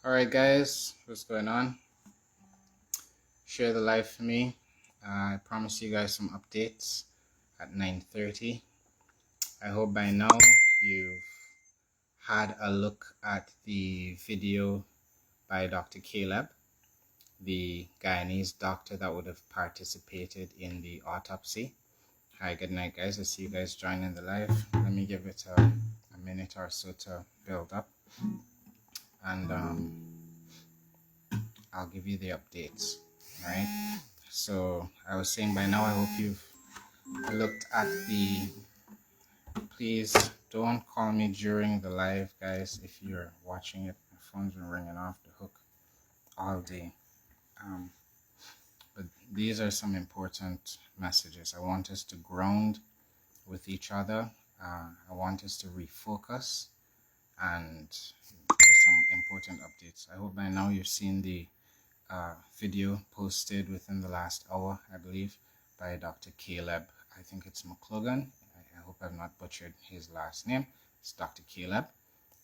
Alright guys, what's going on? Share the live for me. I promised you guys some updates at 9:30. I hope by now you've had a look at the video by Dr. Caleb, the Guyanese doctor that would have participated in the autopsy. Hi, good night guys. I see you guys joining the live. Let me give it a minute or so to build up, and I'll give you the updates. Alright, so I was saying by now I hope you've looked at the, please don't call me during the live guys if you're watching it. My phone's been ringing off the hook all day. But these are some important messages. I want us to ground with each other. I want us to refocus, and there's some important updates. I hope by now you've seen the video posted within the last hour, I believe, by Dr. Caleb. I think it's McClogan. I hope I've not butchered his last name. It's Dr. Caleb.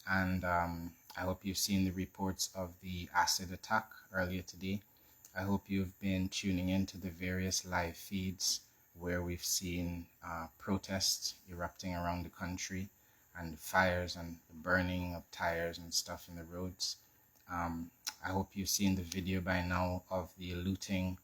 And I hope you've seen the reports of the acid attack earlier today. I hope you've been tuning into the various live feeds where we've seen protests erupting around the country, and fires and the burning of tires and stuff in the roads. I hope you've seen the video by now of the looting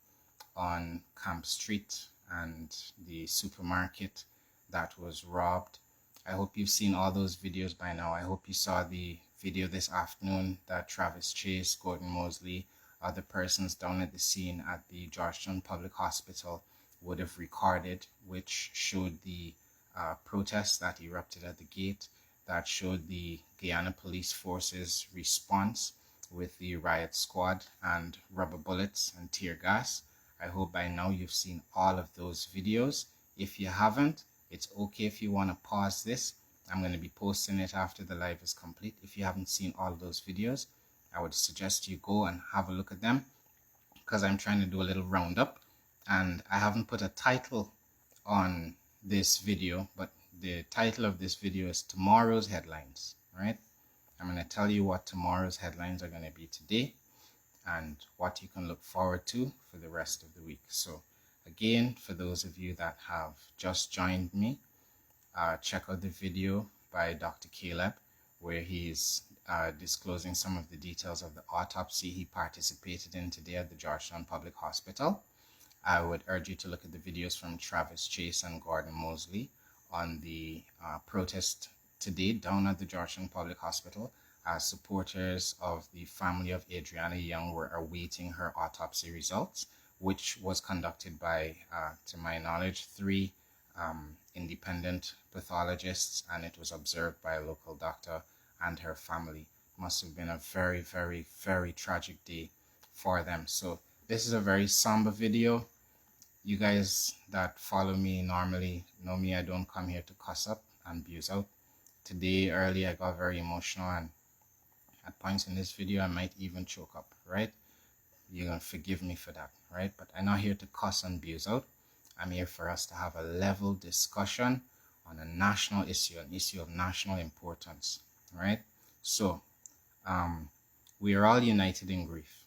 on Camp Street and the supermarket that was robbed. I hope you've seen all those videos by now. I hope you saw the video this afternoon that Travis Chase, Gordon Mosley, other persons down at the scene at the Georgetown Public Hospital would have recorded, which showed the protests that erupted at the gate, that showed the Guyana Police Force's response with the riot squad and rubber bullets and tear gas. I hope by now you've seen all of those videos. If you haven't, it's okay if you want to pause this. I'm going to be posting it after the live is complete. If you haven't seen all of those videos, I would suggest you go and have a look at them, because I'm trying to do a little roundup, and I haven't put a title on this video, but the title of this video is Tomorrow's Headlines, right? I'm going to tell you what tomorrow's headlines are going to be today and what you can look forward to for the rest of the week. So again, for those of you that have just joined me, check out the video by Dr. Caleb where he's disclosing some of the details of the autopsy he participated in today at the Georgetown Public Hospital. I would urge you to look at the videos from Travis Chase and Gordon Mosley on the protest today down at the Georgetown Public Hospital, as supporters of the family of Adriana Young were awaiting her autopsy results, which was conducted by, to my knowledge, 3 independent pathologists, and it was observed by a local doctor and her family. Must have been a very, very, very tragic day for them. So this is a very somber video. You guys that follow me normally know me. I don't come here to cuss up and abuse out. Today early I got very emotional, and at points in this video I might even choke up, right? You're gonna forgive me for that, right? But I'm not here to cuss and abuse out. I'm here for us to have a level discussion on a national issue, an issue of national importance, right? So we are all united in grief.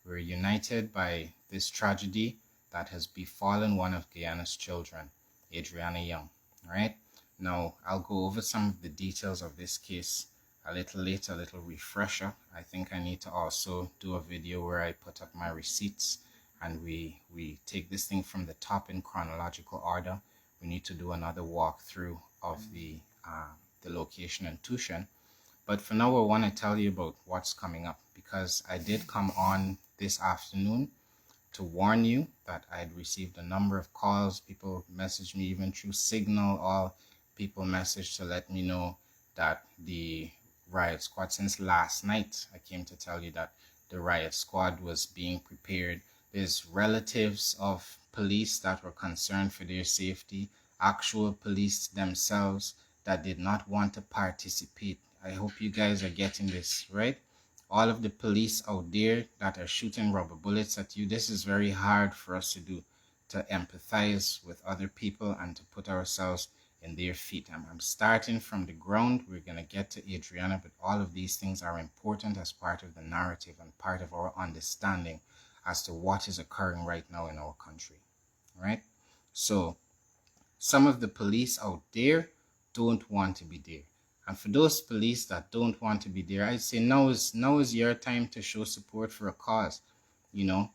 We're united by this tragedy that has befallen one of Guyana's children, Adriana Young, right? Now, I'll go over some of the details of this case a little later, a little refresher. I think I need to also do a video where I put up my receipts and we take this thing from the top in chronological order. We need to do another walkthrough of the location and tuition. But for now, I want to tell you about what's coming up, because I did come on this afternoon to warn you that I had received a number of calls. People messaged me even through Signal. All people messaged to let me know that the riot squad, since last night, I came to tell you that the riot squad was being prepared. There's relatives of police that were concerned for their safety, actual police themselves that did not want to participate. I hope you guys are getting this, right? All of the police out there that are shooting rubber bullets at you, this is very hard for us to do, to empathize with other people and to put ourselves in their feet. I'm starting from the ground. We're going to get to Adriana, but all of these things are important as part of the narrative and part of our understanding as to what is occurring right now in our country, right? So some of the police out there don't want to be there. And for those police that don't want to be there, I say now is your time to show support for a cause. You know,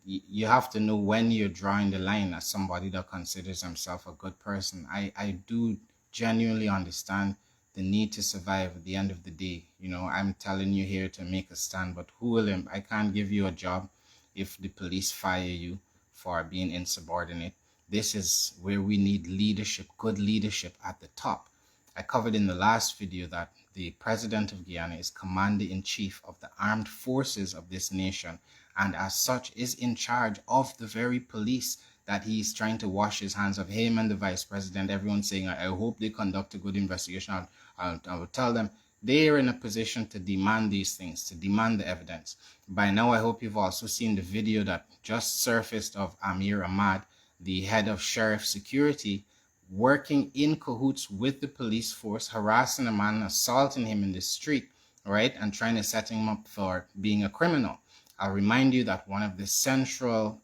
you have to know when you're drawing the line as somebody that considers himself a good person. I do genuinely understand the need to survive at the end of the day. You know, I'm telling you here to make a stand, but who will I can't give you a job if the police fire you for being insubordinate. This is where we need leadership, good leadership at the top. I covered in the last video that the president of Guyana is commander-in-chief of the armed forces of this nation, and as such is in charge of the very police that he's trying to wash his hands of. Him and the vice president, everyone's saying, I hope they conduct a good investigation. I will tell them they are in a position to demand these things, to demand the evidence. By now, I hope you've also seen the video that just surfaced of Amir Ahmad, the head of sheriff security, working in cahoots with the police force, harassing a man, assaulting him in the street, right, and trying to set him up for being a criminal. I'll remind you that one of the central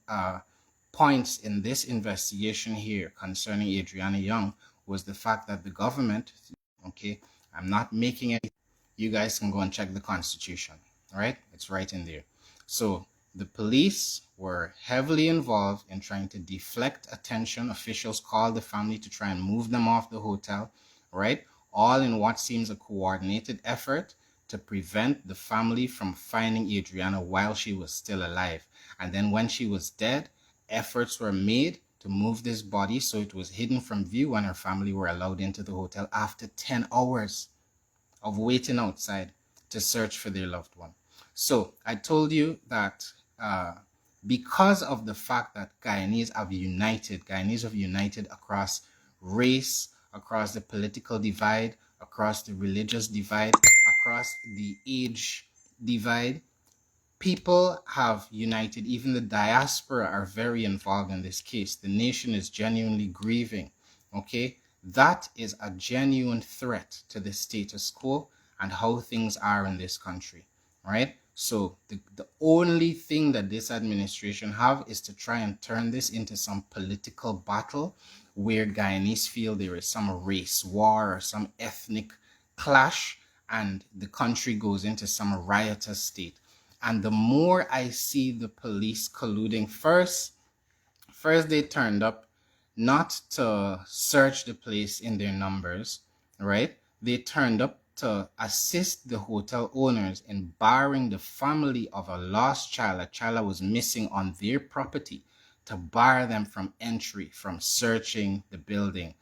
points in this investigation here concerning Adriana Young was the fact that the government, okay, I'm not making any, you guys can go and check the Constitution, right? It's right in there. So the police were heavily involved in trying to deflect attention. Officials called the family to try and move them off the hotel, right? All in what seems a coordinated effort to prevent the family from finding Adriana while she was still alive. And then when she was dead, efforts were made to move this body so it was hidden from view when her family were allowed into the hotel after 10 hours of waiting outside to search for their loved one. So I told you that because of the fact that Guyanese have united across race, across the political divide, across the religious divide, across the age divide, people have united. Even the diaspora are very involved in this case. The nation is genuinely grieving, okay? That is a genuine threat to the status quo and how things are in this country, right? So the only thing that this administration have is to try and turn this into some political battle where Guyanese feel there is some race war or some ethnic clash and the country goes into some riotous state. And the more I see the police colluding, first they turned up not to search the place in their numbers, right? They turned up to assist the hotel owners in barring the family of a lost child, a child that was missing on their property, to bar them from entry, from searching the building.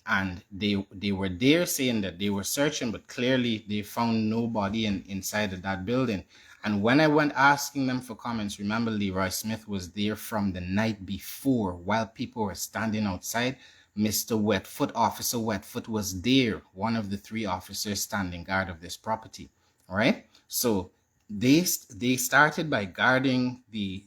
And they were there saying that they were searching, but clearly they found nobody inside of that building. And when I went asking them for comments, remember Leroy Smith was there from the night before while people were standing outside. Mr. Wetfoot, Officer Wetfoot was there, one of the 3 officers standing guard of this property, all right? So they started by guarding the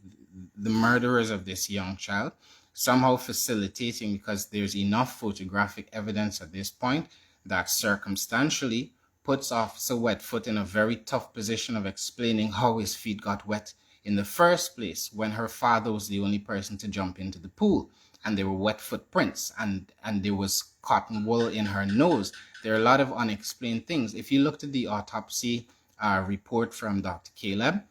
murderers of this young child, somehow facilitating, because there's enough photographic evidence at this point that circumstantially puts Officer Wetfoot in a very tough position of explaining how his feet got wet in the first place when her father was the only person to jump into the pool, and there were wet footprints, and there was cotton wool in her nose. There are a lot of unexplained things. If you looked at the autopsy report from Dr. Caleb,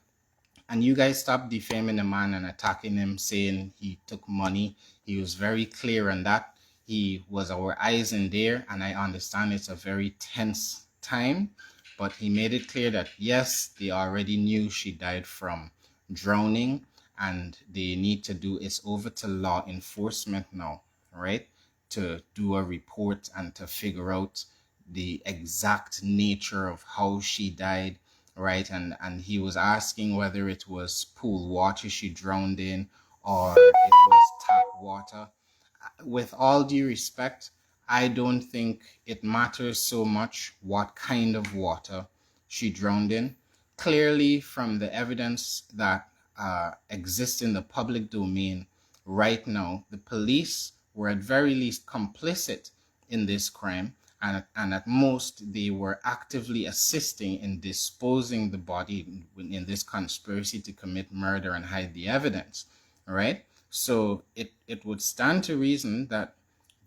and you guys stopped defaming the man and attacking him, saying he took money, he was very clear on that. He was our eyes in there, and I understand it's a very tense time, but he made it clear that yes, they already knew she died from drowning, and they need to do, it's over to law enforcement now, right, to do a report and to figure out the exact nature of how she died, right? And he was asking whether it was pool water she drowned in or it was tap water. With all due respect, I don't think it matters so much what kind of water she drowned in. Clearly, from the evidence that exists in the public domain right now, the police were at very least complicit in this crime, and at most they were actively assisting in disposing the body in this conspiracy to commit murder and hide the evidence. All right. So it would stand to reason that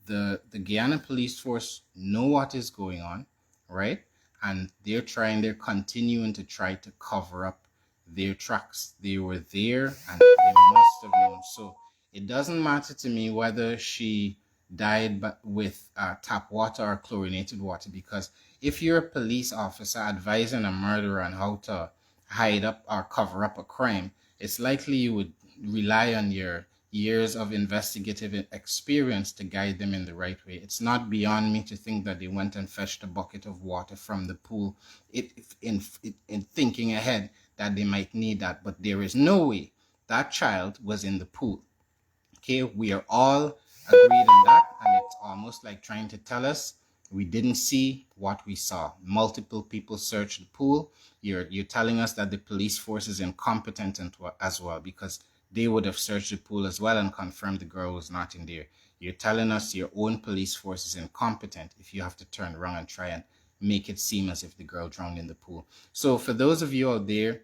the Guyana police force know what is going on, right? And they're continuing to try to cover up their tracks. They were there and they must have known. So it doesn't matter to me whether she died with tap water or chlorinated water, because if you're a police officer advising a murderer on how to hide up or cover up a crime, it's likely you would rely on your years of investigative experience to guide them in the right way. It's not beyond me to think that they went and fetched a bucket of water from the pool, in thinking ahead that they might need that. But there is no way that child was in the pool. Okay, we are all agreed on that, and it's almost like trying to tell us we didn't see what we saw. Multiple people searched the pool. You're telling us that the police force is incompetent as well, because they would have searched the pool as well and confirmed the girl was not in there. You're telling us your own police force is incompetent if you have to turn around and try and make it seem as if the girl drowned in the pool. So for those of you out there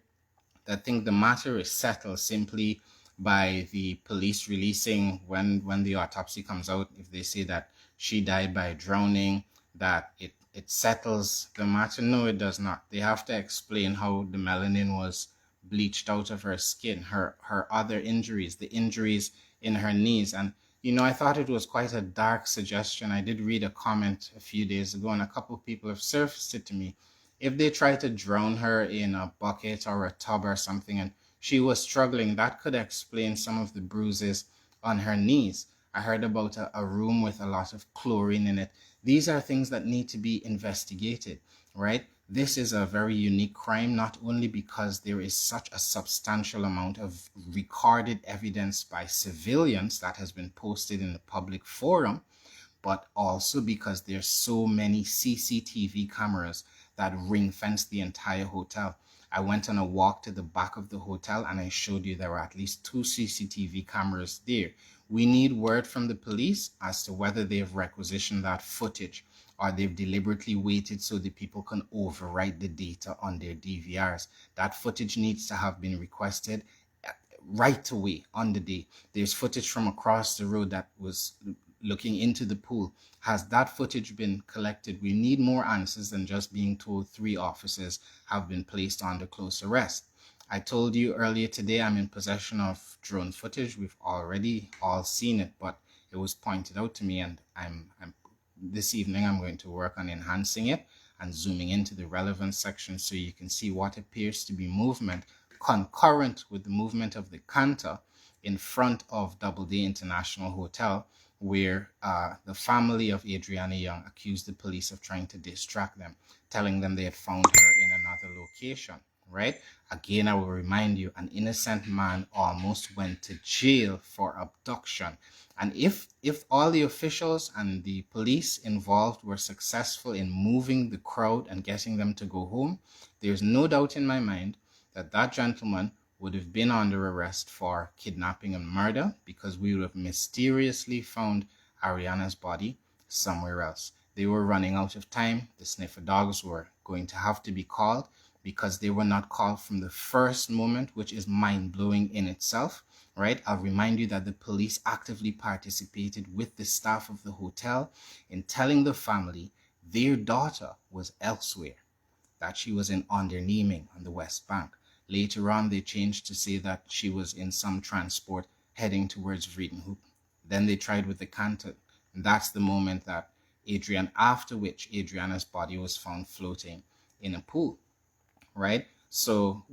that think the matter is settled simply by the police releasing when the autopsy comes out, if they say that she died by drowning, that it settles the matter. No, it does not. They have to explain how the melanin was bleached out of her skin, her other injuries, the injuries in her knees. And I thought it was quite a dark suggestion. I did read a comment a few days ago, and a couple of people have surfaced it to me. If they try to drown her in a bucket or a tub or something and she was struggling, that could explain some of the bruises on her knees. I heard about a room with a lot of chlorine in it. These are things that need to be investigated, right? This is a very unique crime, not only because there is such a substantial amount of recorded evidence by civilians that has been posted in the public forum, but also because there's so many CCTV cameras that ring fence the entire hotel. I went on a walk to the back of the hotel and I showed you there were at least 2 CCTV cameras there. We need word from the police as to whether they've requisitioned that footage or they've deliberately waited so the people can overwrite the data on their DVRs. That footage needs to have been requested right away on the day. There's footage from across the road that was looking into the pool. Has that footage been collected? We need more answers than just being told 3 officers have been placed under close arrest. I told you earlier today I'm in possession of drone footage. We've already all seen it, but it was pointed out to me, and I'm this evening I'm going to work on enhancing it and zooming into the relevant section so you can see what appears to be movement concurrent with the movement of the canter in front of Doubleday International Hotel, where the family of Adriana Young accused the police of trying to distract them, telling them they had found her in another location, right? Again, I will remind you, an innocent man almost went to jail for abduction. And if all the officials and the police involved were successful in moving the crowd and getting them to go home, there's no doubt in my mind that gentleman would have been under arrest for kidnapping and murder, because we would have mysteriously found Ariana's body somewhere else. They were running out of time. The sniffer dogs were going to have to be called, because they were not called from the first moment, which is mind-blowing in itself, right? I'll remind you that the police actively participated with the staff of the hotel in telling the family their daughter was elsewhere, that she was in Onderneming on the West Bank. Later on, they changed to say that she was in some transport heading towards Vredenhoek. Then they tried with the canter. And that's the moment that after which Adriana's body was found floating in a pool, right? So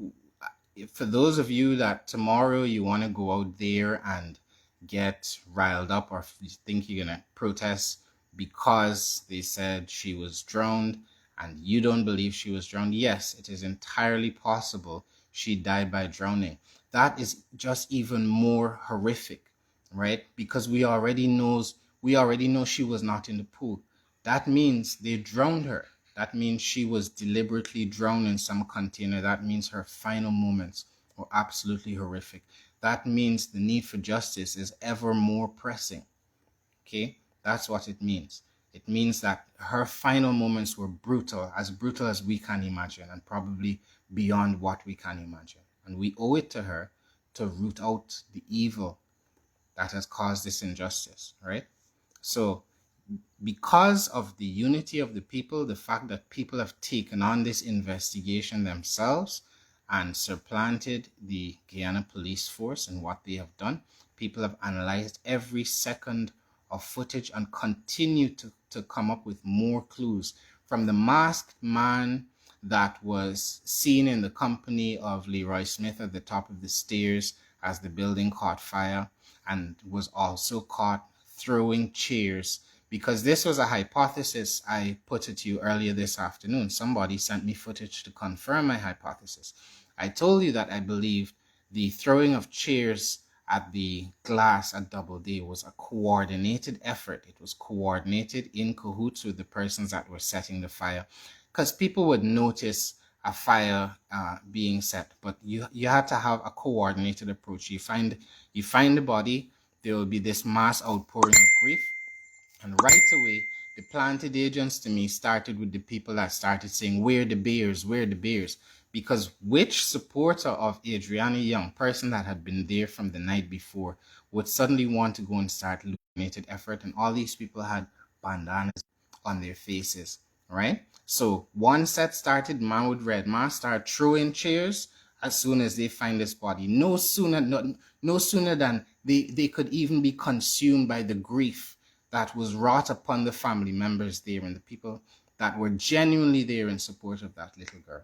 for those of you that tomorrow you want to go out there and get riled up, or you think you're going to protest because they said she was drowned and you don't believe she was drowned, yes, it is entirely possible she died by drowning. That is just even more horrific, right? Because we already know she was not in the pool. That means they drowned her. That means she was deliberately drowned in some container. That means her final moments were absolutely horrific. That means the need for justice is ever more pressing. Okay? That's what it means. It means that her final moments were brutal as we can imagine, and probably beyond what we can imagine. And we owe it to her to root out the evil that has caused this injustice, right? So because of the unity of the people, the fact that people have taken on this investigation themselves and supplanted the Guyana police force and what they have done, people have analyzed every second of footage and continue to come up with more clues. From the masked man that was seen in the company of Leroy Smith at the top of the stairs as the building caught fire, and was also caught throwing chairs, because this was a hypothesis I put it to you earlier this afternoon. Somebody sent me footage to confirm my hypothesis. I told you that I believed the throwing of chairs at the glass at Doubleday was a coordinated effort. It was coordinated in cahoots with the persons that were setting the fire, because people would notice a fire being set, but you had to have a coordinated approach. You find the body, there will be this mass outpouring of grief, and right away the planted agents to me started with the people that started saying, "Where the bears? Where the bears?" Because which supporter of Adriana Young, person that had been there from the night before, would suddenly want to go and start coordinated effort? And all these people had bandanas on their faces, right? So one set started, man with red mask start throwing chairs as soon as they find this body. No sooner than they could even be consumed by the grief that was wrought upon the family members there and the people that were genuinely there in support of that little girl.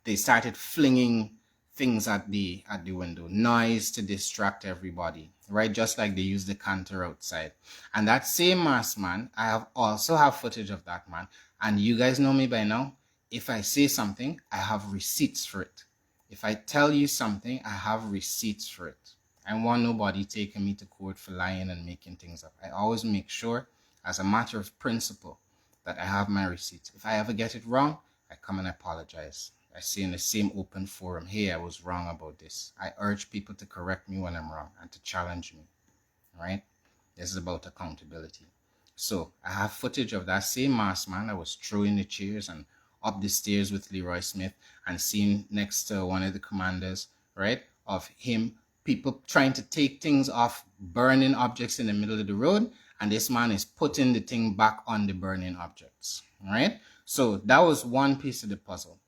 They started flinging things at the window, noise to distract everybody, right? Just like they used the canter outside. And that same masked man, I also have footage of that man. And you guys know me by now. If I say something, I have receipts for it. If I tell you something, I have receipts for it. I want nobody taking me to court for lying and making things up. I always make sure, as a matter of principle, that I have my receipts. If I ever get it wrong, I come and apologize. I say in the same open forum, "Hey, I was wrong about this." I urge people to correct me when I'm wrong and to challenge me, right? This is about accountability. So I have footage of that same masked man that was throwing the chairs and up the stairs with Leroy Smith, and seen next to one of the commanders, right? Of him, people trying to take things off burning objects in the middle of the road, and this man is putting the thing back on the burning objects, right? So that was one piece of the puzzle.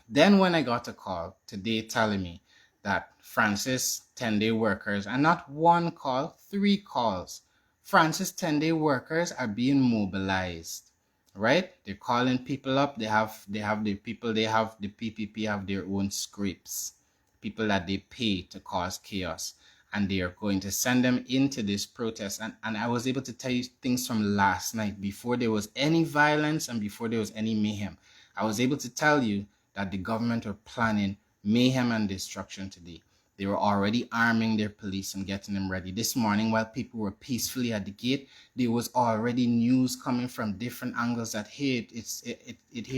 Then when I got a call today telling me that Francis 10-day workers, and not one call, 3 calls, Francis 10-day workers are being mobilized, right? They're calling people up. They have the people, they have the PPP have their own scripts, people that they pay to cause chaos, and they are going to send them into this protest. And I was able to tell you things from last night before there was any violence and before there was any mayhem. I was able to tell you that the government were planning mayhem and destruction today. They were already arming their police and getting them ready. This morning, while people were peacefully at the gate, there was already news coming from different angles that, hey,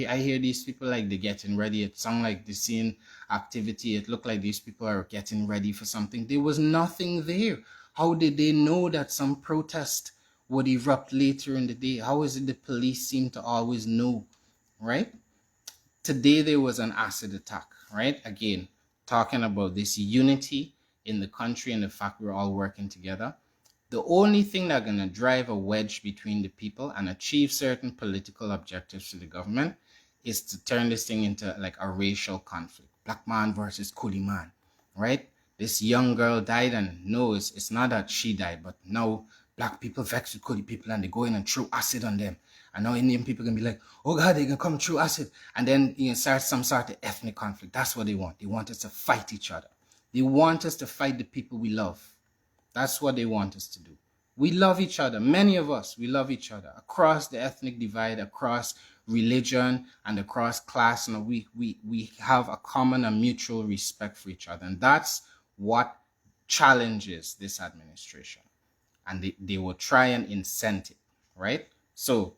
I hear these people like they're getting ready. It sounds like they're seeing activity. It looked like these people are getting ready for something. There was nothing there. How did they know that some protest would erupt later in the day? How is it the police seem to always know, right? Today there was an acid attack, right? Again, talking about this unity in the country and the fact we're all working together. The only thing that's going to drive a wedge between the people and achieve certain political objectives to the government is to turn this thing into like a racial conflict. Black man versus coolie man, right? This young girl died, and no, it's not that she died, but now black people vex with coolie people and they go in and throw acid on them. And now Indian people can be like, "Oh God, they can come through acid." And then start some sort of ethnic conflict. That's what they want. They want us to fight each other. They want us to fight the people we love. That's what they want us to do. We love each other. Many of us, we love each other across the ethnic divide, across religion, and across class. And we have a common and mutual respect for each other. And that's what challenges this administration. And they will try and incent it, right? So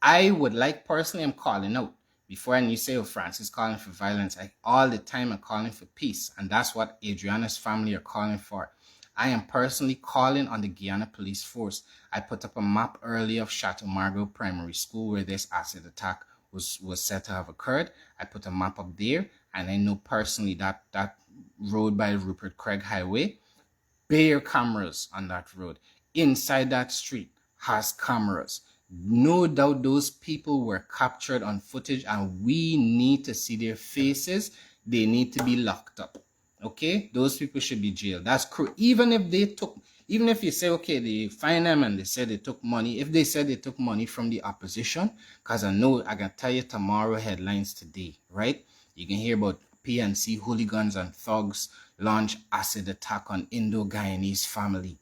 I would like, personally, I'm calling out. Before, and you say, "Oh, Francis calling for violence," all the time I'm calling for peace. And that's what Adriana's family are calling for. I am personally calling on the Guyana police force. I put up a map earlier of Chateau Margaux Primary School where this acid attack was said to have occurred. I put a map up there, and I know personally that that road by Rupert Craig Highway, bare cameras on that road. Inside that street has cameras. No doubt those people were captured on footage, and we need to see their faces. They need to be locked up. Okay, those people should be jailed. That's even if they took, even if you say, okay, they find them and they said they took money. If they said they took money from the opposition, because I know I can tell you tomorrow headlines today, right? You can hear about PNC hooligans and thugs launch acid attack on Indo-Guyanese family.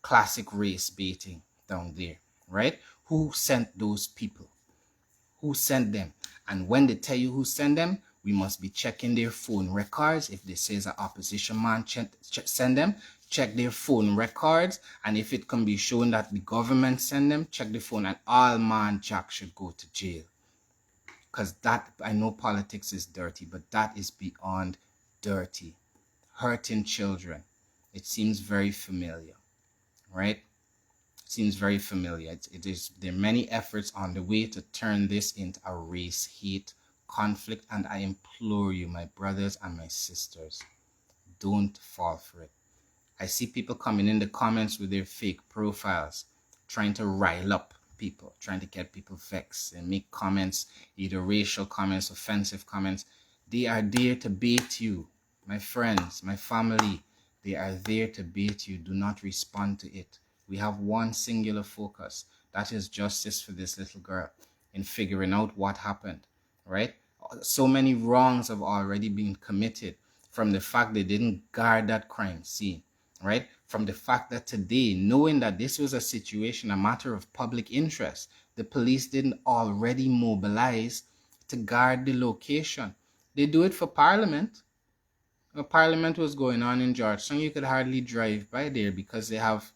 Classic race baiting down there, right? Who sent those people? Who sent them? And when they tell you who sent them, we must be checking their phone records. If they say an opposition man send them, check their phone records. And if it can be shown that the government sent them, check the phone. And all man Jack should go to jail. Because that, I know politics is dirty, but that is beyond dirty. Hurting children. It seems very familiar, right? Seems very familiar. There are many efforts on the way to turn this into a race hate conflict, and I implore you, my brothers and my sisters, don't fall for it. I see people coming in the comments with their fake profiles, trying to rile up people, trying to get people vexed and make comments, either racial comments, offensive comments. They are there to bait you, my friends, my family. They are there to bait you. Do not respond to it. We have one singular focus. That is justice for this little girl in figuring out what happened, right? So many wrongs have already been committed from the fact they didn't guard that crime scene, right? From the fact that today, knowing that this was a situation, a matter of public interest, the police didn't already mobilize to guard the location. They do it for Parliament. Parliament was going on in Georgetown. You could hardly drive by there because they have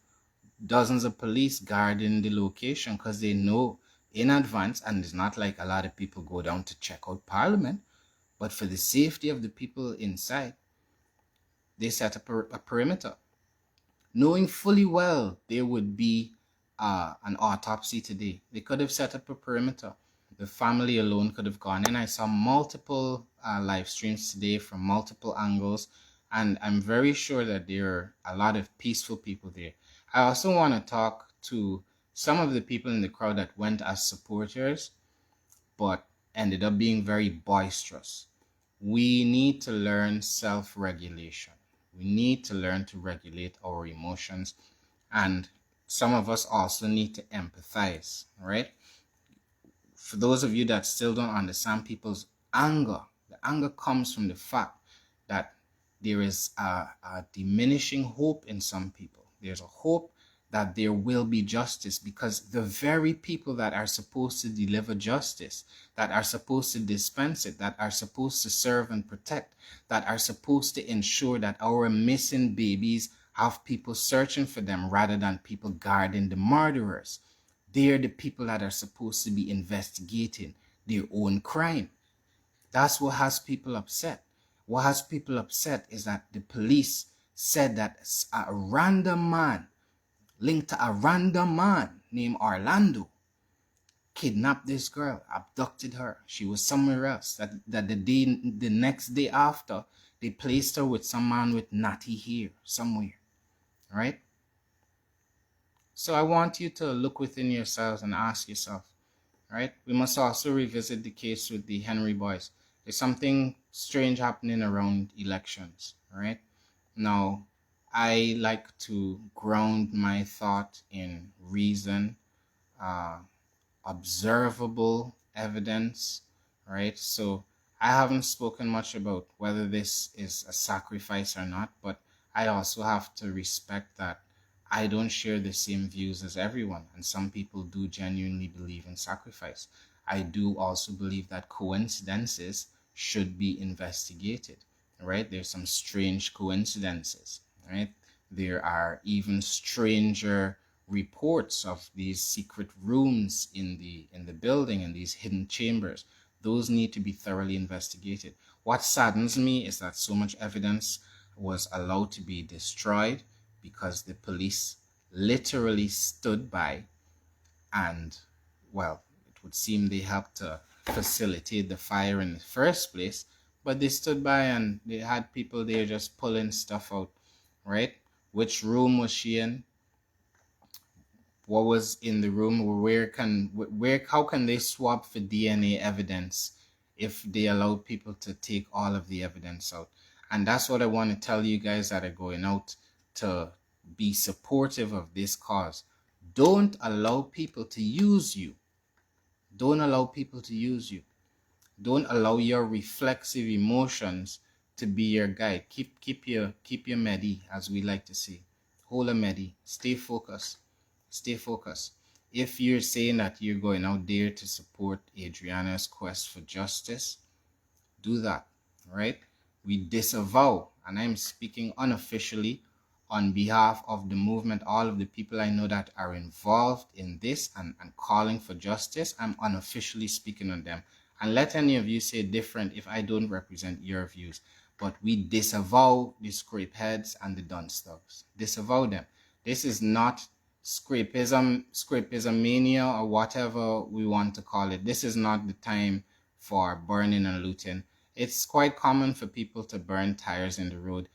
dozens of police guarding the location because they know in advance, and it's not like a lot of people go down to check out Parliament, but for the safety of the people inside, they set up a perimeter, knowing fully well there would be an autopsy today. They could have set up a perimeter. The family alone could have gone in. I saw multiple live streams today from multiple angles, and I'm very sure that there are a lot of peaceful people there. I also want to talk to some of the people in the crowd that went as supporters, but ended up being very boisterous. We need to learn self-regulation. We need to learn to regulate our emotions. And some of us also need to empathize, right? For those of you that still don't understand people's anger, the anger comes from the fact that there is a diminishing hope in some people. There's a hope that there will be justice because the very people that are supposed to deliver justice, that are supposed to dispense it, that are supposed to serve and protect, that are supposed to ensure that our missing babies have people searching for them rather than people guarding the murderers. They're the people that are supposed to be investigating their own crime. That's what has people upset. What has people upset is that the police said that a random man linked to a random man named Orlando kidnapped this girl, abducted her. She was somewhere else. That the next day after, they placed her with some man with natty hair somewhere, right? So I want you to look within yourselves and ask yourself, right? We must also revisit the case with the Henry boys. There's something strange happening around elections, right? Now, I like to ground my thought in reason, uh, observable evidence, right? So I haven't spoken much about whether this is a sacrifice or not, but I also have to respect that I don't share the same views as everyone, and some people do genuinely believe in sacrifice. I do also believe that coincidences should be investigated, right? There's some strange coincidences, right? There are even stranger reports of these secret rooms in the building and these hidden chambers. Those need to be thoroughly investigated. What saddens me is that so much evidence was allowed to be destroyed because the police literally stood by and, well, it would seem they helped to facilitate the fire in the first place, but they stood by and they had people there just pulling stuff out, right? Which room was she in? What was in the room? How can they swap for DNA evidence if they allow people to take all of the evidence out? And that's what I want to tell you guys that are going out to be supportive of this cause. Don't allow people to use you. Don't allow people to use you. Don't allow your reflexive emotions to be your guide. Keep your medi, as we like to say. Hold a medi. Stay focused. Stay focused. If you're saying that you're going out there to support Adriana's quest for justice, do that, right? We disavow, and I'm speaking unofficially on behalf of the movement, all of the people I know that are involved in this and calling for justice. I'm unofficially speaking on them. And let any of you say different if I don't represent your views. But we disavow the scrape heads and the dunce thugs. Disavow them. This is not scrapism mania, or whatever we want to call it. This is not the time for burning and looting. It's quite common for people to burn tires in the road,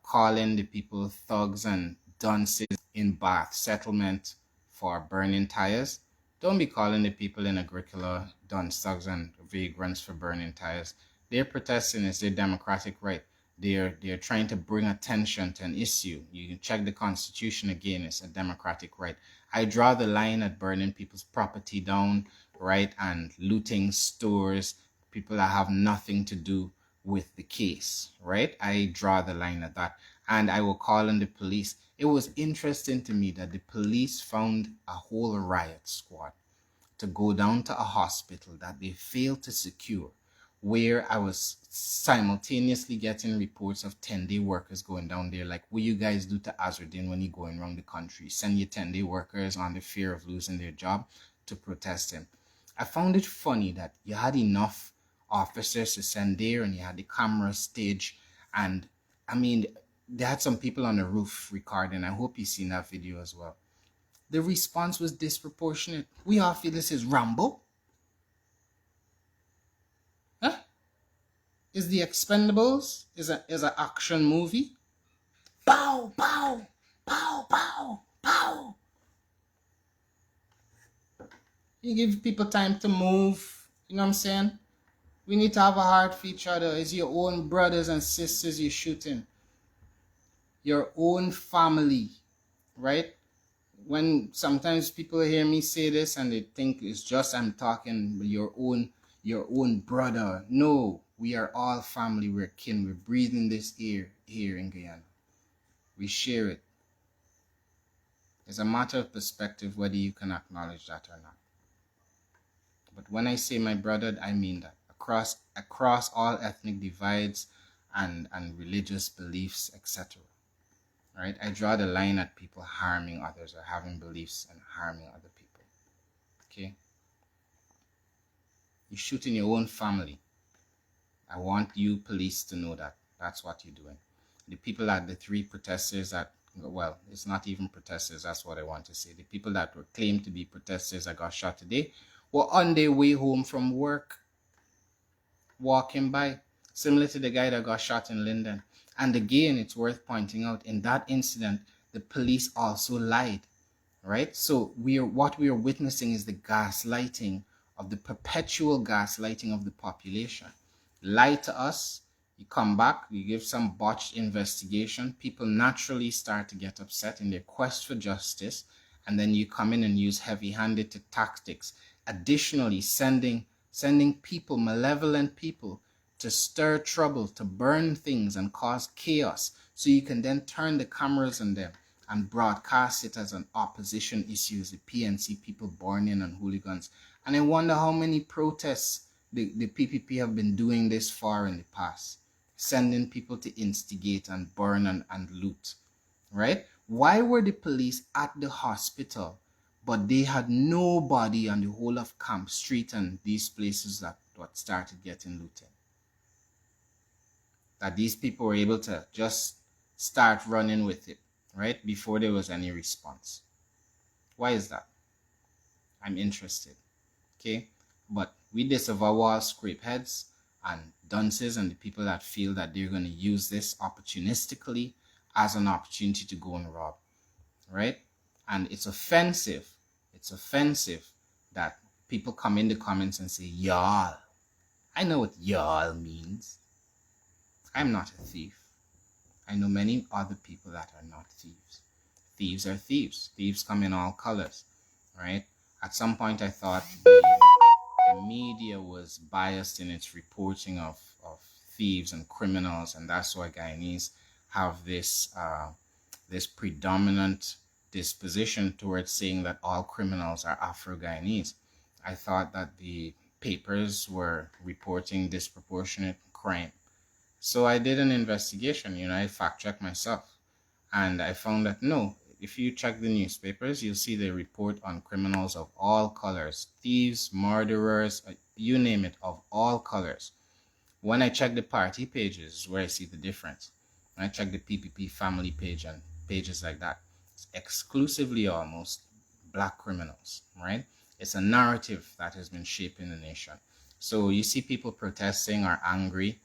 calling the people thugs and dunces in Bath settlement for burning tires. Don't be calling the people in Agricola dunce, thugs, and vagrants for burning tires. They're protesting. It's their democratic right. They're trying to bring attention to an issue. You can check the Constitution again. It's a democratic right. I draw the line at burning people's property down, right, and looting stores, people that have nothing to do with the case, right? I draw the line at that. And I will call on the police. It was interesting to me that the police found a whole riot squad to go down to a hospital that they failed to secure, where I was simultaneously getting reports of 10-day workers going down there. Like, what you guys do to Azardine when you're going around the country? Send your 10-day workers on the fear of losing their job to protest him. I found it funny that you had enough officers to send there and you had the camera stage, and I mean, they had some people on the roof recording. I hope you've seen that video as well. The response was disproportionate. We all feel this is Rambo. Huh? Is the Expendables is an action movie? Pow, pow, pow, pow, pow. You give people time to move. You know what I'm saying? We need to have a heart for each other. It's your own brothers and sisters you're shooting. Your own family, right? When sometimes people hear me say this and they think it's just I'm talking your own brother. No, we are all family. We're kin. We're breathing this air here in Guyana. We share it. It's a matter of perspective whether you can acknowledge that or not. But when I say my brother, I mean that across all ethnic divides and religious beliefs, etc. Right? I draw the line at people harming others or having beliefs and harming other people. Okay? You're shooting your own family. I want you police to know that. That's what you're doing. The people at the 3 protesters that, well, it's not even protesters, that's what I want to say. The people that were claimed to be protesters that got shot today were on their way home from work, walking by, similar to the guy that got shot in Linden. And again, it's worth pointing out, in that incident, the police also lied, right? So what we are witnessing is the gaslighting of the perpetual gaslighting of the population. Lie to us, you come back, you give some botched investigation, people naturally start to get upset in their quest for justice, and then you come in and use heavy-handed tactics. Additionally, sending people, malevolent people, to stir trouble, to burn things and cause chaos, so you can then turn the cameras on them and broadcast it as an opposition issue, the PNC people burning and hooligans. And I wonder how many protests the PPP have been doing this for in the past, sending people to instigate and burn and loot, right? Why were the police at the hospital, but they had nobody on the whole of Camp Street and these places that started getting looted? That these people were able to just start running with it. right? Before there was any response. Why is that? I'm interested. Okay? But we disavow all scrapeheads and dunces and the people that feel that they're going to use this opportunistically as an opportunity to go and rob, right? And it's offensive. It's offensive that people come in the comments and say, y'all. I know what y'all means. I'm not a thief. I know many other people that are not thieves. Thieves are thieves. Thieves come in all colors, right? At some point, I thought the media was biased in its reporting of thieves and criminals, and that's why Guyanese have this predominant disposition towards saying that all criminals are Afro-Guyanese. I thought that the papers were reporting disproportionate crime. So I did an investigation, I fact-checked myself. And I found that no, if you check the newspapers, you'll see they report on criminals of all colors, thieves, murderers, you name it, of all colors. When I check the party pages, where I see the difference. When I check the PPP family page and pages like that, it's exclusively almost black criminals, right? It's a narrative that has been shaping the nation. So you see people protesting or angry.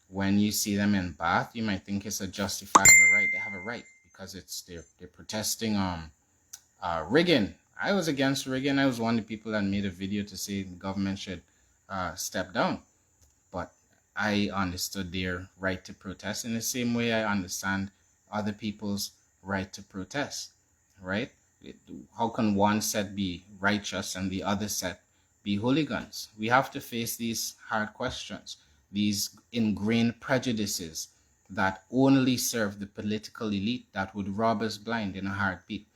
When you see them in Bath, you might think it's a justifiable right. They have a right because they're protesting rigging. I was against rigging. I was one of the people that made a video to say the government should step down. But I understood their right to protest in the same way I understand other people's right to protest, right? How can one set be righteous and the other set be hooligans? We have to face these hard questions, these ingrained prejudices that only serve the political elite that would rob us blind in a heartbeat,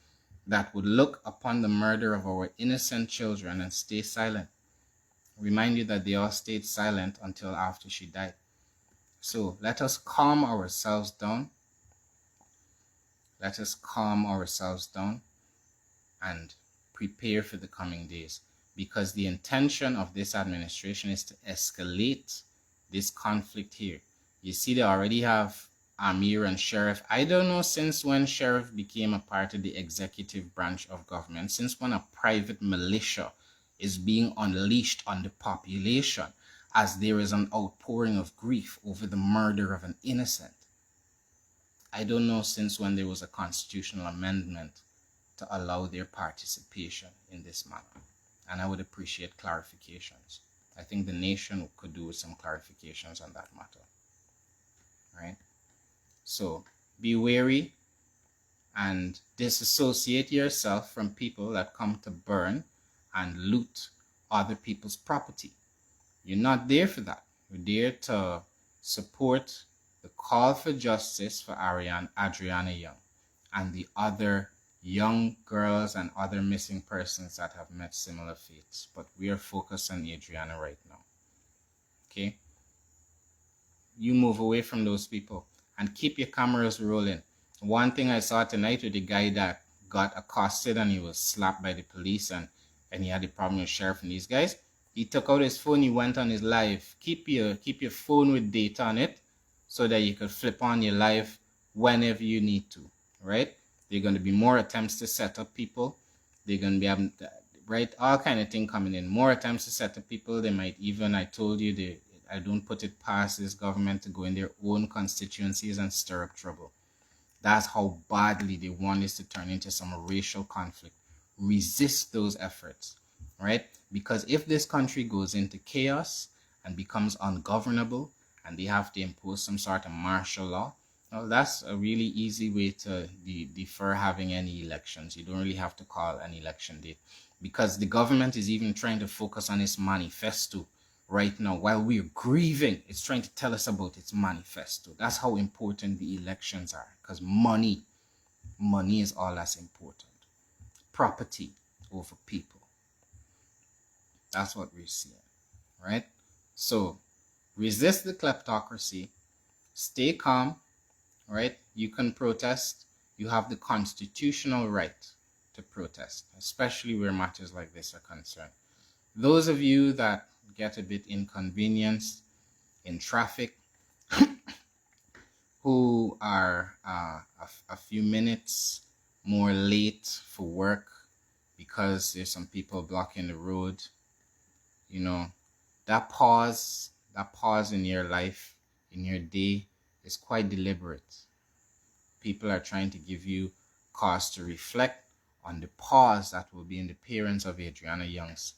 that would look upon the murder of our innocent children and stay silent. Remind you that they all stayed silent until after she died. So let us calm ourselves down. Let us calm ourselves down and prepare for the coming days, because the intention of this administration is to escalate this conflict here. You see, they already have Amir and Sheriff. I don't know since when Sheriff became a part of the executive branch of government, since when a private militia is being unleashed on the population as there is an outpouring of grief over the murder of an innocent. I don't know since when there was a constitutional amendment to allow their participation in this matter. And I would appreciate clarifications. I think the nation could do with some clarifications on that matter. Right? So be wary and disassociate yourself from people that come to burn and loot other people's property. You're not there for that. You're there to support the call for justice for Adriana Young and the other young girls and other missing persons that have met similar fates. But we are focused on Adriana right now. Okay? You move away from those people and keep your cameras rolling. One thing I saw tonight with the guy that got accosted and he was slapped by the police and he had a problem with sheriff and these guys, he took out his phone, he went on his live. Keep your phone with data on it so that you could flip on your live whenever you need to, right? There are going to be more attempts to set up people. They're going to be having, right, all kind of thing coming in. More attempts to set up people. They might even, I told you, I don't put it past this government to go in their own constituencies and stir up trouble. That's how badly they want this to turn into some racial conflict. Resist those efforts, right? Because if this country goes into chaos and becomes ungovernable and they have to impose some sort of martial law, well, that's a really easy way to defer having any elections. You don't really have to call an election date, because the government is even trying to focus on its manifesto right now. While we're grieving, it's trying to tell us about its manifesto. That's how important the elections are, because money is all that's important. Property over people. That's what we're seeing, right? So resist the kleptocracy. Stay calm, right? You can protest. You have the constitutional right to protest, especially where matters like this are concerned. Those of you that get a bit inconvenienced in traffic, who are a few minutes more late for work because there's some people blocking the road. You know, that pause in your life, in your day, is quite deliberate. People are trying to give you cause to reflect on the pause that will be in the parents of Adriana Young's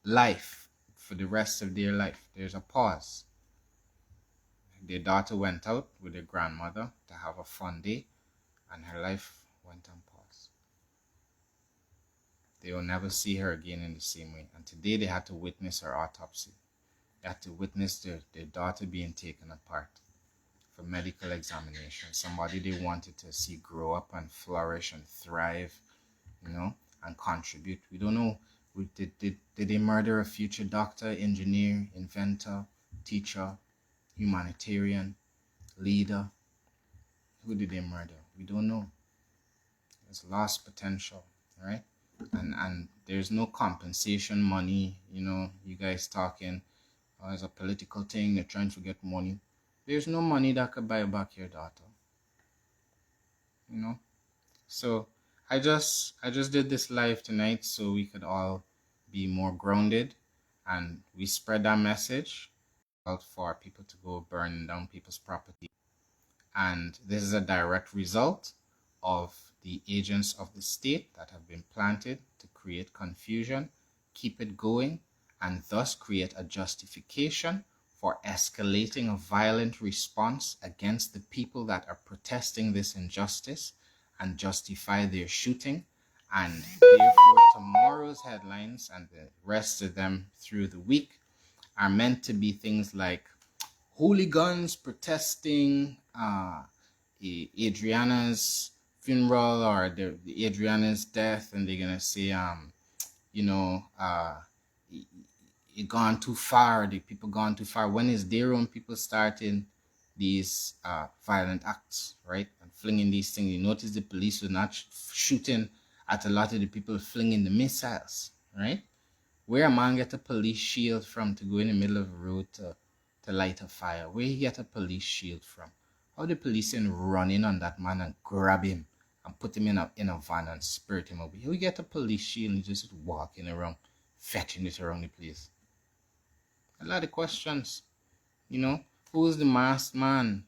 life for the rest of their life. There's a pause. Their daughter went out with their grandmother to have a fun day, and her life went on pause. They will never see her again in the same way. And today they had to witness her autopsy. They had to witness their daughter being taken apart for medical examination. Somebody they wanted to see grow up and flourish and thrive, and contribute. We don't know. Did they murder a future doctor, engineer, inventor, teacher, humanitarian, leader? Who did they murder? We don't know. There's lost potential, right? And there's no compensation money. You guys talking as a political thing. They're trying to get money. There's no money that could buy back your daughter. So I just did this live tonight so we could all be more grounded, and we spread that message out for people to go burn down people's property. And this is a direct result of the agents of the state that have been planted to create confusion, keep it going, and thus create a justification for escalating a violent response against the people that are protesting this injustice and justify their shooting. And therefore, tomorrow's headlines and the rest of them through the week are meant to be things like hooligans protesting Adriana's funeral or the Adriana's death, and they're gonna say, it gone too far. The people gone too far. When is their own people starting these violent acts, right, and flinging these things? You notice the police were not shooting at a lot of the people flinging the missiles, right? Where a man get a police shield from to go in the middle of the road to light a fire? Where he get a police shield from? How the police run in on that man and grab him and put him in a van and spirit him away? How he get a police shield and just walking around, fetching it around the place? A lot of questions. Who's the masked man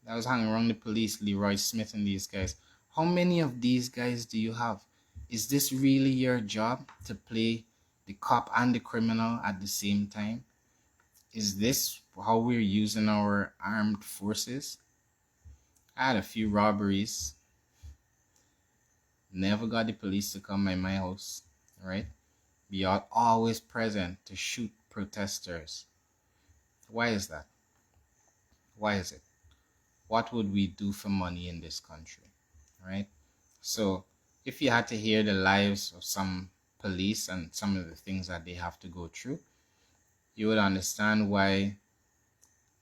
that was hanging around the police, Leroy Smith and these guys? How many of these guys do you have? Is this really your job to play the cop and the criminal at the same time? Is this how we're using our armed forces? I had a few robberies. Never got the police to come by my house, right? We are always present to shoot protesters. Why is that? Why is it? What would we do for money in this country, right? So if you had to hear the lives of some police and some of the things that they have to go through, you would understand why,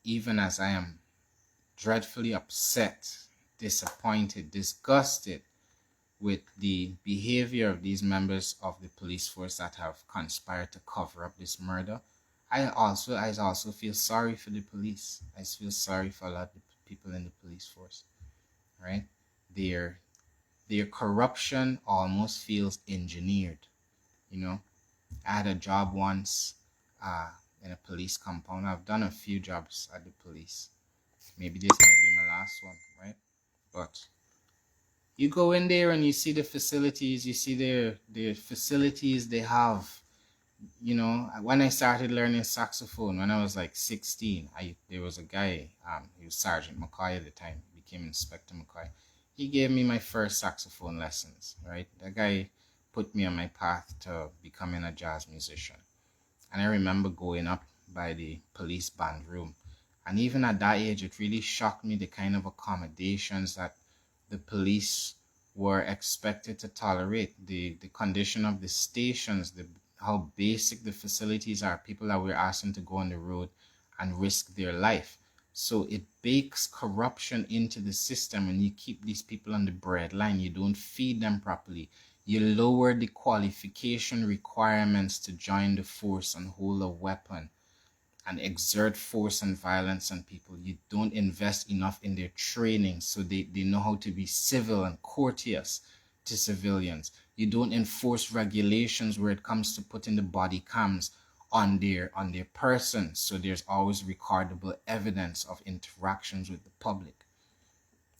even as I am dreadfully upset, disappointed, disgusted with the behavior of these members of the police force that have conspired to cover up this murder, I also feel sorry for the police. I feel sorry for a lot of people in the police force, right? Their corruption almost feels engineered. I had a job once in a police compound. I've done a few jobs at the police. Maybe this might be my last one, right? But you go in there and you see the facilities, you see the facilities they have. When I started learning saxophone when I was like 16, there was a guy, he was Sergeant McCoy at the time, became Inspector McCoy. He gave me my first saxophone lessons, right? That guy put me on my path to becoming a jazz musician. And I remember going up by the police band room. And even at that age, it really shocked me the kind of accommodations that the police were expected to tolerate. The condition of the stations, how basic the facilities are. People that we're asking to go on the road and risk their life. So it bakes corruption into the system, and you keep these people on the breadline. You don't feed them properly. You lower the qualification requirements to join the force and hold a weapon. and exert force and violence on people. You don't invest enough in their training so they know how to be civil and courteous to civilians. You don't enforce regulations where it comes to putting the body cams on their person, so there's always recordable evidence of interactions with the public.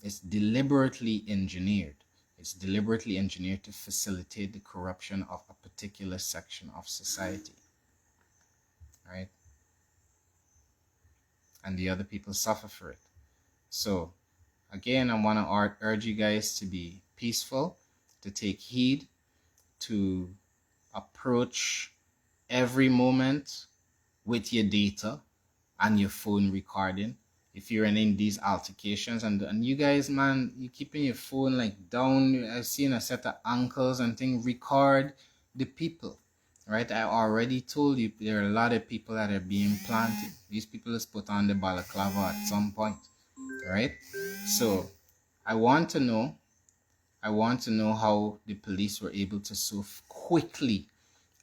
It's deliberately engineered. It's deliberately engineered to facilitate the corruption of a particular section of society, right? And the other people suffer for it. So again, I want to urge you guys to be peaceful, to take heed, to approach every moment with your data and your phone recording. If you're in these altercations, and you guys, man, you keeping your phone like down. I've seen a set of ankles and things. Record the people, right? I already told you there are a lot of people that are being planted. These people is put on the balaclava at some point, right? So I want to know how the police were able to so quickly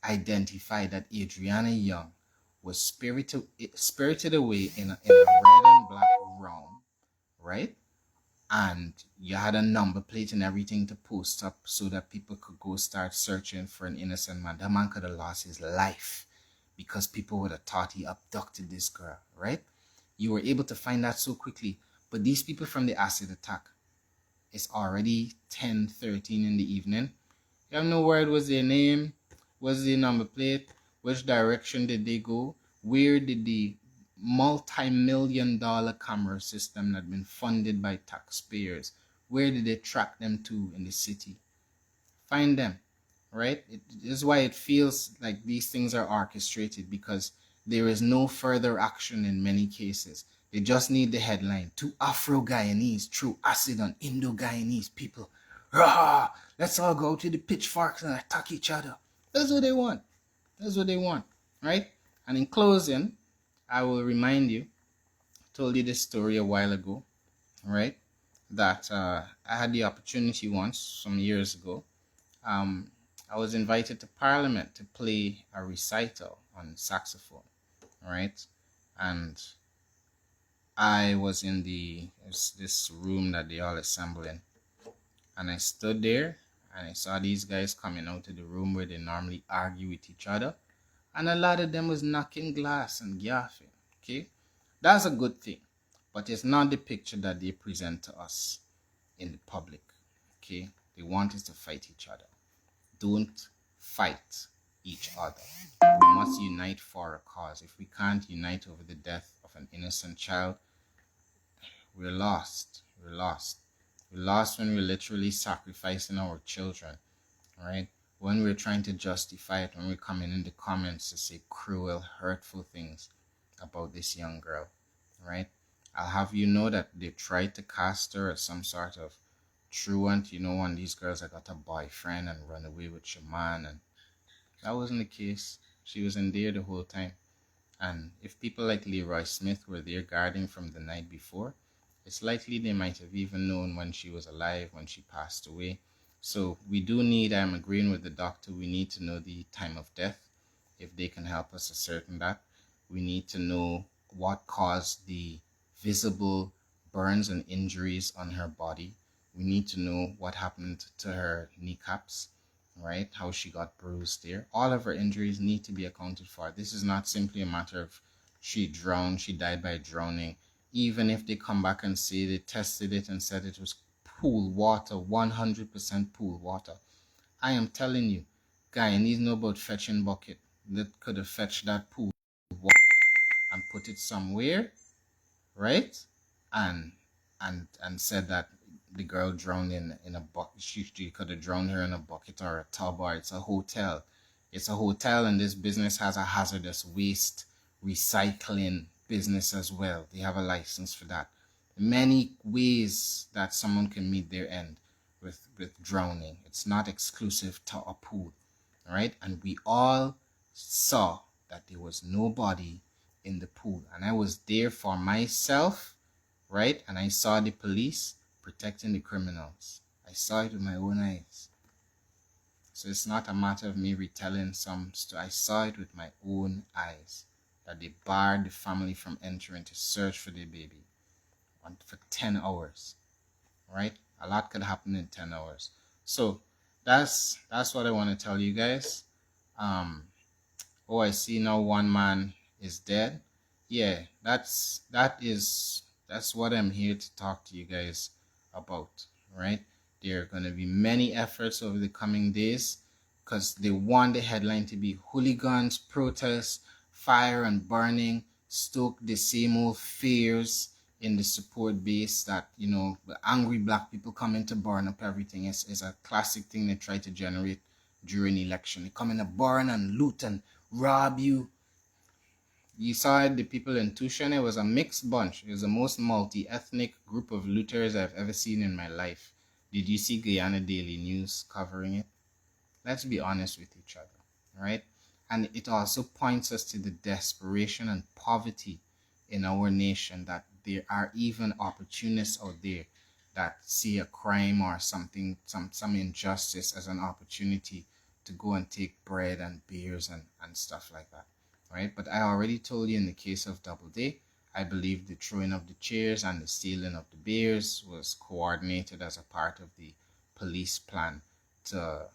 identify that Adriana Young was spirited away in a red and black room, right? And you had a number plate and everything to post up so that people could go start searching for an innocent man. That man could have lost his life because people would have thought he abducted this girl, right? You were able to find that so quickly. But these people from the acid attack, it's already 10:13 in the evening. You have no word was their name, was their number plate, which direction did they go, where did the multi-million-dollar camera system that had been funded by taxpayers, where did they track them to in the city? Find them, right? This is why it feels like these things are orchestrated, because there is no further action in many cases. They just need the headline: two Afro-Guyanese threw acid on Indo-Guyanese people. Rah! Let's all go to the pitchforks and attack each other. That's what they want. That's what they want, right? And in closing, I will remind you, told you this story a while ago, right? That I had the opportunity once, some years ago. I was invited to Parliament to play a recital on saxophone, right? And I was in this room that they all assemble in. And I stood there and I saw these guys coming out of the room where they normally argue with each other. And a lot of them was knocking glass and gaffing, okay? That's a good thing. But it's not the picture that they present to us in the public, okay? They want us to fight each other. Don't fight each other. We must unite for a cause. If we can't unite over the death of an innocent child, we're lost. We're lost. We're lost when we're literally sacrificing our children, right? When we're trying to justify it, when we're coming in the comments to say cruel, hurtful things about this young girl, right? I'll have you know that they tried to cast her as some sort of truant, one of these girls that got a boyfriend and run away with your man, and that wasn't the case. She was in there the whole time. And if people like Leroy Smith were there guarding from the night before, it's likely they might have even known when she was alive, when she passed away. So we do need, I'm agreeing with the doctor, we need to know the time of death. If they can help us ascertain that, we need to know what caused the visible burns and injuries on her body. We need to know what happened to her kneecaps, right? How she got bruised there. All of her injuries need to be accounted for. This is not simply a matter of she drowned, she died by drowning. Even if they come back and say they tested it and said it was pool water, 100% pool water, I am telling you, Guyanese know about fetching bucket that could have fetched that pool water and put it somewhere, right? And said that the girl drowned in a bucket. She could have drowned her in a bucket or a tub, or it's a hotel. It's a hotel, and this business has a hazardous waste recycling business as well. They have a license for that. Many ways that someone can meet their end with drowning. It's not exclusive to a pool, right? And we all saw that there was nobody in the pool, and I was there for myself, right? And I saw the police protecting the criminals. I saw it with my own eyes. So it's not a matter of me retelling some story. I saw it with my own eyes that they barred the family from entering to search for their baby for 10 hours, right? A lot could happen in 10 hours. So that's what I want to tell you guys. Oh, I see now one man is dead. Yeah, that's what I'm here to talk to you guys about, right? There are going to be many efforts over the coming days because they want the headline to be hooligans, protests, fire and burning, stoke the same old fears in the support base that, the angry black people coming to burn up everything. Is a classic thing they try to generate during election. They come in to burn and loot and rob you. You saw it, the people in Tucson, it was a mixed bunch. It was the most multi-ethnic group of looters I've ever seen in my life. Did you see Guyana Daily News covering it? Let's be honest with each other, right? And it also points us to the desperation and poverty in our nation, that there are even opportunists out there that see a crime or something, some injustice as an opportunity to go and take bread and beers and stuff like that, right? But I already told you in the case of Doubleday, I believe the throwing of the chairs and the stealing of the beers was coordinated as a part of the police plan to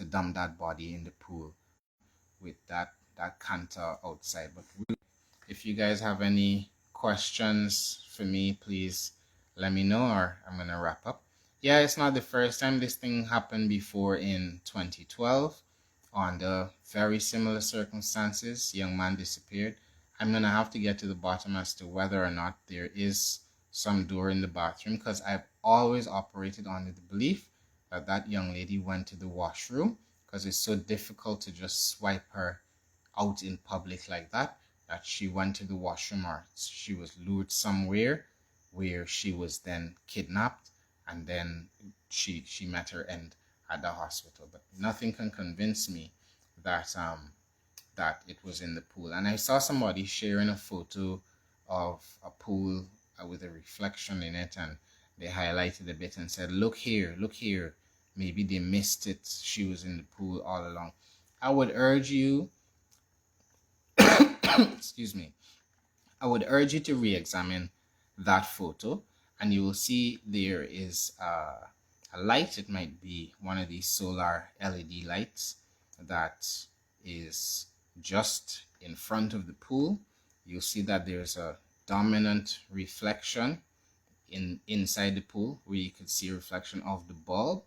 dump that body in the pool with that canter outside. But really, if you guys have any questions for me, please let me know, or I'm gonna wrap up. Yeah, it's not the first time. This thing happened before in 2012 under very similar circumstances. Young man disappeared. I'm gonna have to get to the bottom as to whether or not there is some door in the bathroom, because I've always operated under the belief that that young lady went to the washroom, because it's so difficult to just swipe her out in public like that she went to the washroom, or she was lured somewhere where she was then kidnapped, and then she met her end at the hospital. But nothing can convince me that that it was in the pool. And I saw somebody sharing a photo of a pool with a reflection in it, and they highlighted a bit and said, look here, look here. Maybe they missed it. She was in the pool all along. I would urge you, excuse me, I would urge you to re-examine that photo, and you will see there is a light. It might be one of these solar LED lights that is just in front of the pool. You'll see that there's a dominant reflection inside the pool, where you could see a reflection of the bulb,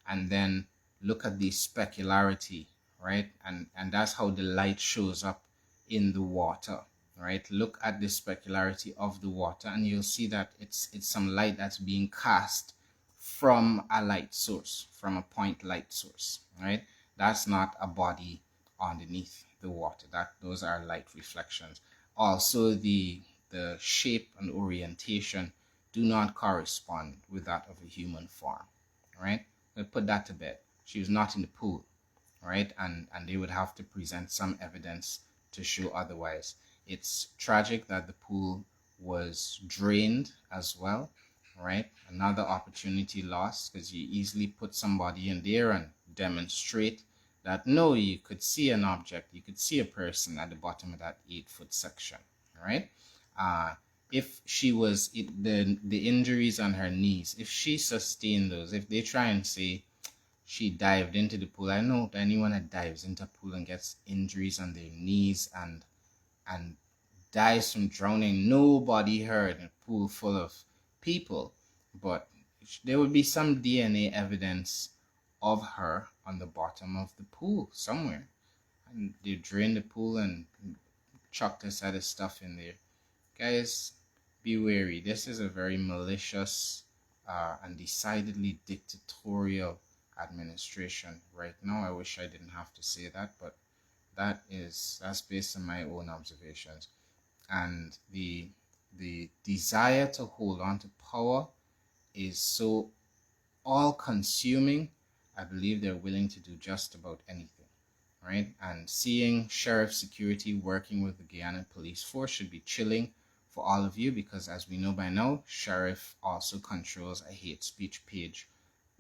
and then look at the specularity, right? And that's how the light shows up in the water, right? Look at the specularity of the water, and you'll see that it's some light that's being cast from a light source, from a point light source, right? That's not a body underneath the water. Those are light reflections. Also, the shape and orientation do not correspond with that of a human form, right? We'll put that to bed. She was not in the pool, right? And they would have to present some evidence to show otherwise. It's tragic that the pool was drained as well, right? Another opportunity lost, because you easily put somebody in there and demonstrate that, no, you could see an object, you could see a person at the bottom of that 8-foot section, right? If she was, the injuries on her knees, if she sustained those, if they try and say she dived into the pool, I know anyone that dives into a pool and gets injuries on their knees and dies from drowning, nobody heard in a pool full of people, but there would be some DNA evidence of her on the bottom of the pool somewhere. And they drained the pool and chucked a set of stuff in there. Guys, be wary. This is a very malicious and decidedly dictatorial administration right now. I wish I didn't have to say that, but that's based on my own observations. And the desire to hold on to power is so all-consuming. I believe they're willing to do just about anything, right? And seeing Sheriff Security working with the Guyana Police Force should be chilling for all of you, because as we know by now, Sheriff also controls a hate speech page,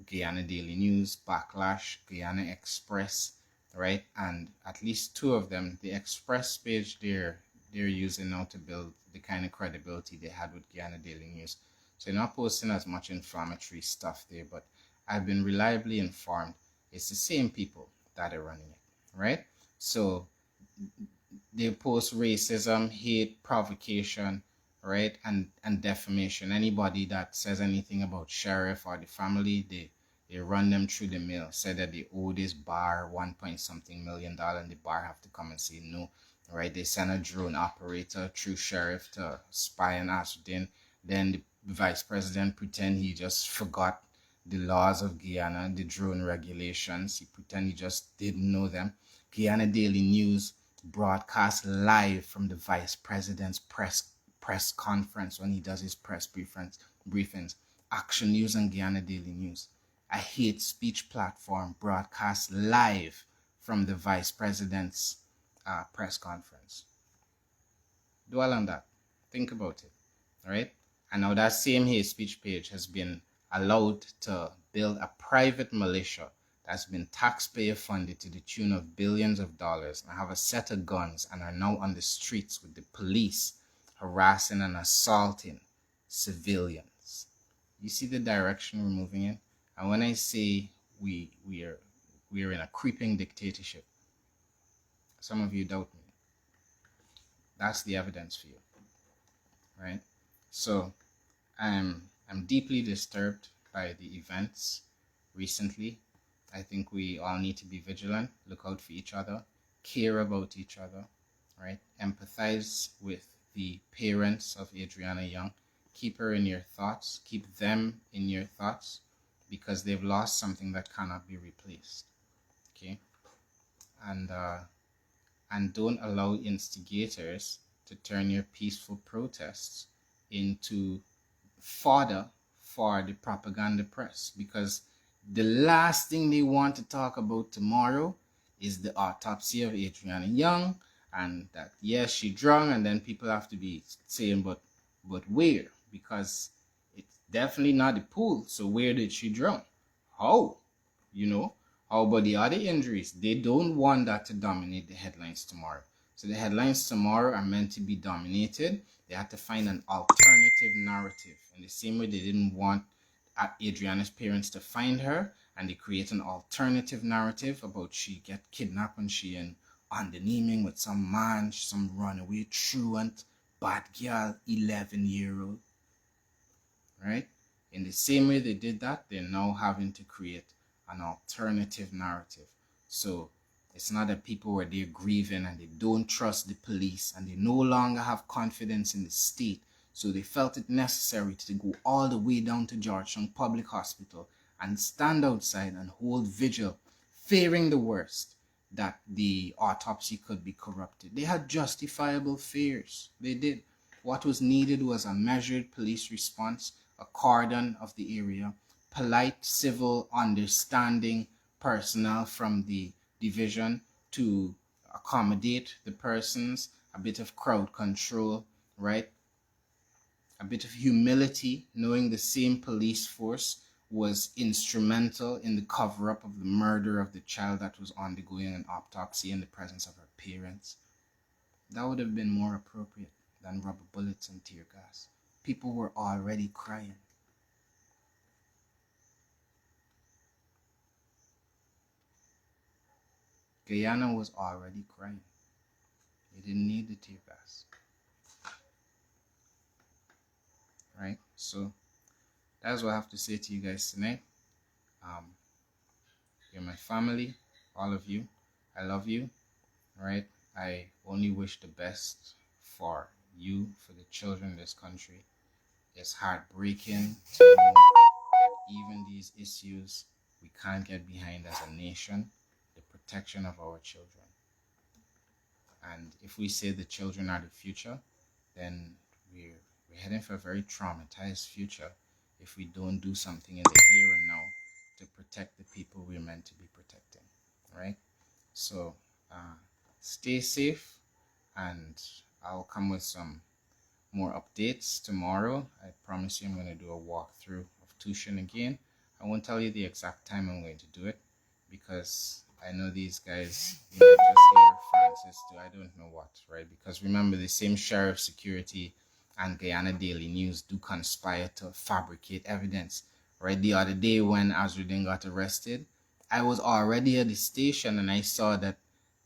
Guyana Daily News, Backlash, Guyana Express, right? And at least two of them, the Express page there, they're using now to build the kind of credibility they had with Guyana Daily News. So they're not posting as much inflammatory stuff there, but I've been reliably informed it's the same people that are running it, right? So they post racism, hate, provocation, right, and defamation. Anybody that says anything about sheriff or the family, they run them through the mill. Say that they owe this bar 1 point something million dollars, and the bar have to come and say no, right? They send a drone operator through sheriff to spy on Ashdin. Then the vice president pretend he just forgot the laws of Guyana, the drone regulations. He pretend he just didn't know them. Guyana Daily News broadcast live from the vice president's press conference when he does his press briefings. Action News and Guyana Daily News, a hate speech platform, broadcast live from the vice president's press conference. Dwell on that. Think about it, right? And now that same hate speech page has been allowed to build a private militia that's been taxpayer funded to the tune of billions of dollars, and have a set of guns and are now on the streets with the police harassing and assaulting civilians. You see the direction we're moving in? And when I say we're in a creeping dictatorship, some of you doubt me. That's the evidence for you, right? So I'm deeply disturbed by the events recently. I think we all need to be vigilant, look out for each other, care about each other, right? Empathize with the parents of Adriana Young. Keep her in your thoughts. Keep them in your thoughts, because they've lost something that cannot be replaced, okay? And don't allow instigators to turn your peaceful protests into fodder for the propaganda press, because the last thing they want to talk about tomorrow is the autopsy of Adriana Young, and that, yes, she drowned, and then people have to be saying, but where? Because it's definitely not the pool, so where did she drown? How? How about the other injuries? They don't want that to dominate the headlines tomorrow. So the headlines tomorrow are meant to be dominated. They had to find an alternative narrative. In the same way they didn't want Adriana's parents to find her, and they create an alternative narrative about she get kidnapped and she on the naming with some man, some runaway truant, bad girl, 11-year-old, right? In the same way they did that, they're now having to create an alternative narrative. So it's not that people were there grieving and they don't trust the police and they no longer have confidence in the state. So they felt it necessary to go all the way down to Georgetown Public Hospital and stand outside and hold vigil, fearing the worst, that the autopsy could be corrupted. They had justifiable fears. They did. What was needed was a measured police response, a cordon of the area, polite, civil, understanding personnel from the division to accommodate the persons, a bit of crowd control, right? A bit of humility, knowing the same police force was instrumental in the cover-up of the murder of the child that was undergoing an autopsy in the presence of her parents. That would have been more appropriate than rubber bullets and tear gas. People were already crying. Guyana was already crying. They didn't need the tear gas. Right? So that's what I have to say to you guys tonight. You're my family, all of you. I love you. Right? I only wish the best for you, for the children in this country. It's heartbreaking to know that even these issues we can't get behind as a nation, the protection of our children. And if we say the children are the future, then we're heading for a very traumatized future if we don't do something in the here and now to protect the people we're meant to be protecting, right? So stay safe, and I'll come with some more updates tomorrow. I promise you I'm going to do a walkthrough of Tushin again. I won't tell you the exact time I'm going to do it, because I know these guys, you might just hear Francis do I don't know what, right? Because remember, the same Sheriff Security and Guyana Daily News do conspire to fabricate evidence, right? The other day when Azruddin got arrested, I was already at the station and I saw that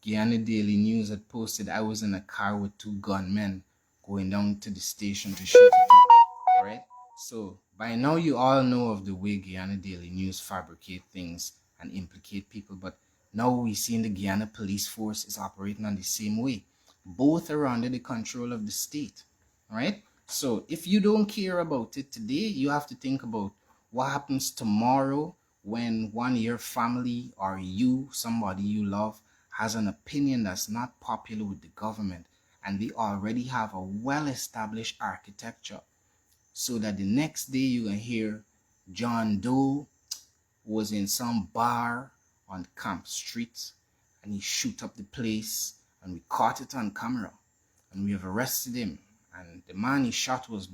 Guyana Daily News had posted I was in a car with two gunmen going down to the station to shoot it up, right? So by now you all know of the way Guyana Daily News fabricate things and implicate people, but now we see the Guyana police force is operating on the same way. Both are under the control of the state, right? So if you don't care about it today, you have to think about what happens tomorrow when one of your family or you, somebody you love, has an opinion that's not popular with the government and they already have a well-established architecture so that the next day you can hear John Doe was in some bar on Camp Street and he shoot up the place and we caught it on camera and we have arrested him and the man he shot was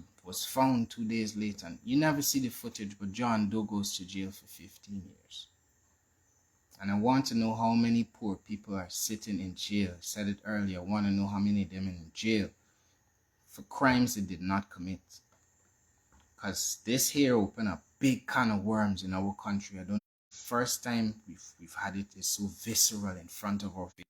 found 2 days later and you never see the footage, but John Doe goes to jail for 15 years. And I want to know how many poor people are sitting in jail. I said it earlier. I want to know how many of them in jail for crimes they did not commit. Because this here opened a big can of worms in our country. I don't. First time we've had it is so visceral in front of our face.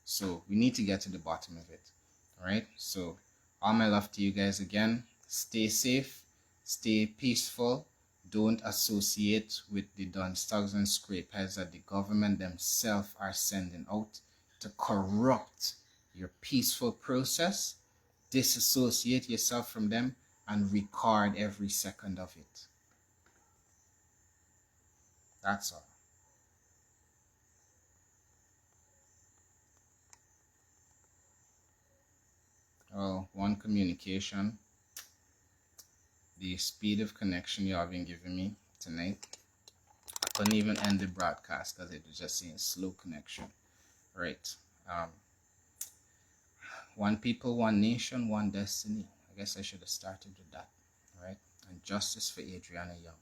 So we need to get to the bottom of it. All right. So all my love to you guys again. Stay safe. Stay peaceful. Don't associate with the Don Stugs and Scrapeheads that the government themselves are sending out to corrupt your peaceful process. Disassociate yourself from them and record every second of it. That's all. Well, one communication. The speed of connection you have been giving me tonight. I couldn't even end the broadcast because it was just saying slow connection. Right. One people, one nation, one destiny. I guess I should have started with that. Right. And justice for Adriana Young.